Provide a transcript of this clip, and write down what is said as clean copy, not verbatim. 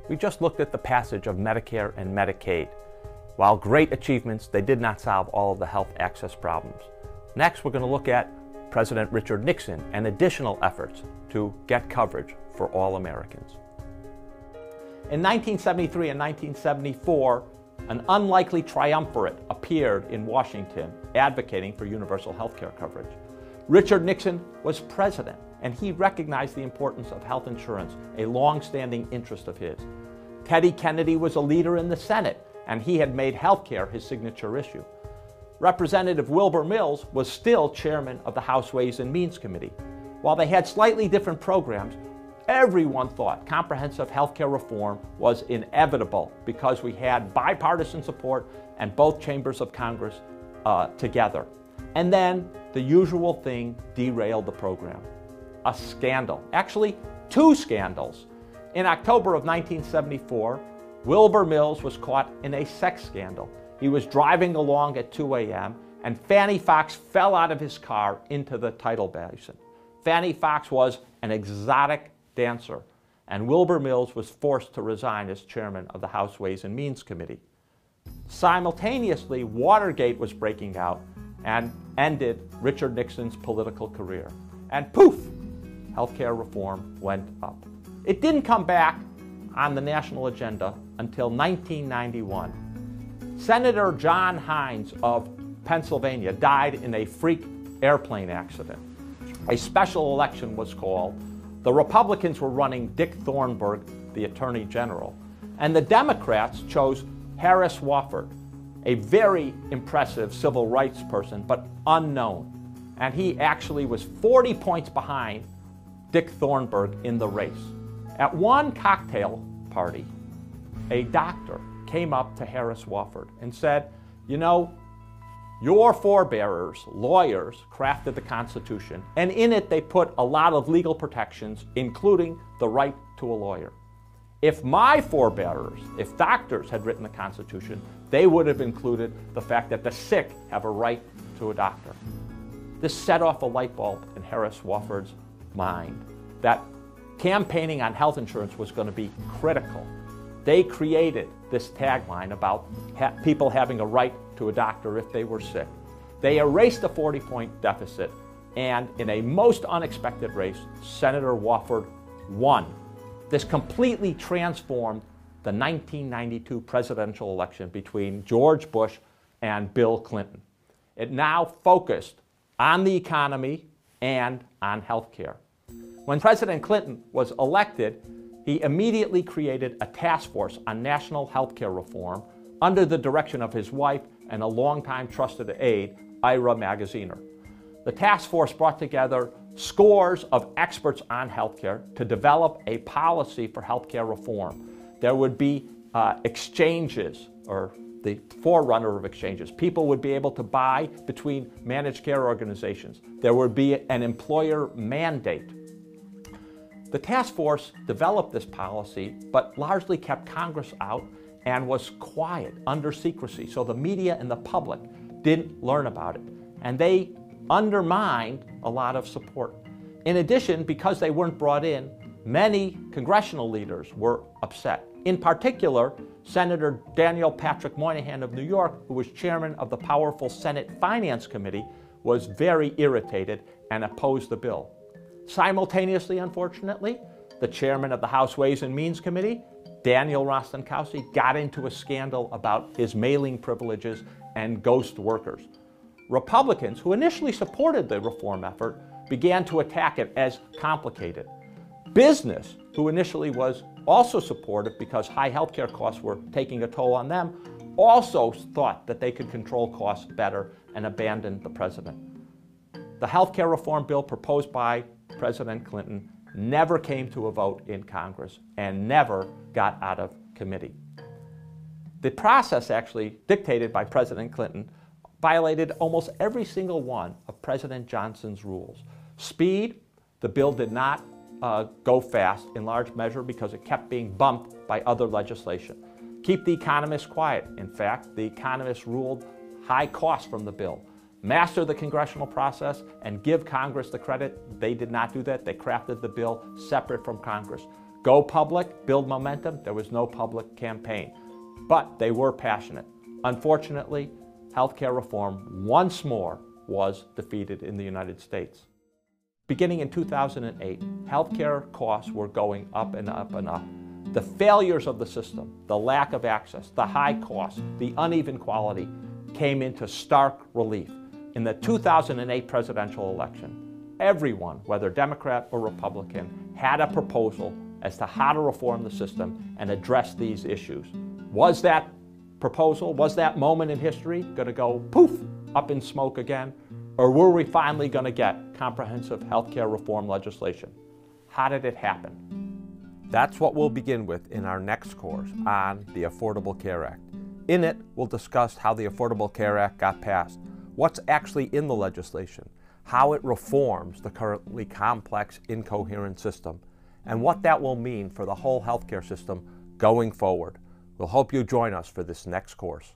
We just looked at the passage of Medicare and Medicaid. While great achievements, they did not solve all of the health access problems. Next, we're going to look at President Richard Nixon and additional efforts to get coverage for all Americans. In 1973 and 1974, an unlikely triumvirate appeared in Washington advocating for universal health care coverage. Richard Nixon was president, and he recognized the importance of health insurance, a long-standing interest of his. Teddy Kennedy was a leader in the Senate, and he had made health care his signature issue. Representative Wilbur Mills was still chairman of the House Ways and Means Committee. While they had slightly different programs, everyone thought comprehensive health care reform was inevitable because we had bipartisan support and both chambers of Congress together. And then the usual thing derailed the program. A scandal, actually two scandals. In October of 1974, Wilbur Mills was caught in a sex scandal. He was driving along at 2 a.m. and Fanny Fox fell out of his car into the tidal basin. Fanny Fox was an exotic dancer, and Wilbur Mills was forced to resign as chairman of the House Ways and Means Committee. Simultaneously, Watergate was breaking out and ended Richard Nixon's political career. And poof, healthcare reform went up. It didn't come back on the national agenda until 1991. Senator John Hines of Pennsylvania died in a freak airplane accident. A special election was called. The Republicans were running Dick Thornburgh, the Attorney General, and the Democrats chose Harris Wofford, a very impressive civil rights person, but unknown. And he actually was 40 points behind Dick Thornburgh in the race. At one cocktail party, a doctor came up to Harris Wofford and said, "You know, your forebears, lawyers, crafted the Constitution, and in it they put a lot of legal protections, including the right to a lawyer. If my forebears, if doctors had written the Constitution, they would have included the fact that the sick have a right to a doctor." This set off a light bulb in Harris Wofford's mind that campaigning on health insurance was going to be critical. They created this tagline about people having a right to a doctor if they were sick. They erased a 40-point deficit, and in a most unexpected race, Senator Wofford won. This completely transformed the 1992 presidential election between George Bush and Bill Clinton. It now focused on the economy and on health care. When President Clinton was elected, he immediately created a task force on national health care reform under the direction of his wife and a longtime trusted aide, Ira Magaziner. The task force brought together scores of experts on healthcare to develop a policy for healthcare reform. There would be exchanges, or the forerunner of exchanges. People would be able to buy between managed care organizations. There would be an employer mandate. The task force developed this policy, but largely kept Congress out and was quiet, under secrecy, so the media and the public didn't learn about it. And they undermined a lot of support. In addition, because they weren't brought in, many congressional leaders were upset. In particular, Senator Daniel Patrick Moynihan of New York, who was chairman of the powerful Senate Finance Committee, was very irritated and opposed the bill. Simultaneously, unfortunately, the chairman of the House Ways and Means Committee, Daniel Rostenkowski, got into a scandal about his mailing privileges and ghost workers. Republicans, who initially supported the reform effort, began to attack it as complicated. Business, who initially was also supportive because high healthcare costs were taking a toll on them, also thought that they could control costs better and abandoned the president. The healthcare reform bill proposed by President Clinton never came to a vote in Congress and never got out of committee. The process, actually dictated by President Clinton, violated almost every single one of President Johnson's rules. Speed, the bill did not go fast, in large measure because it kept being bumped by other legislation. Keep the economists quiet. In fact, the economists ruled high costs from the bill. Master the congressional process and give Congress the credit. They did not do that. They crafted the bill separate from Congress. Go public, build momentum. There was no public campaign, but they were passionate. Unfortunately, healthcare reform once more was defeated in the United States. Beginning in 2008, healthcare costs were going up and up and up. The failures of the system, the lack of access, the high costs, the uneven quality came into stark relief. In the 2008 presidential election, everyone, whether Democrat or Republican, had a proposal as to how to reform the system and address these issues. Was that proposal, was that moment in history going to go poof, up in smoke again? Or were we finally going to get comprehensive healthcare reform legislation? How did it happen? That's what we'll begin with in our next course on the Affordable Care Act. In it, we'll discuss how the Affordable Care Act got passed, what's actually in the legislation, how it reforms the currently complex, incoherent system, and what that will mean for the whole healthcare system going forward. We'll hope you join us for this next course.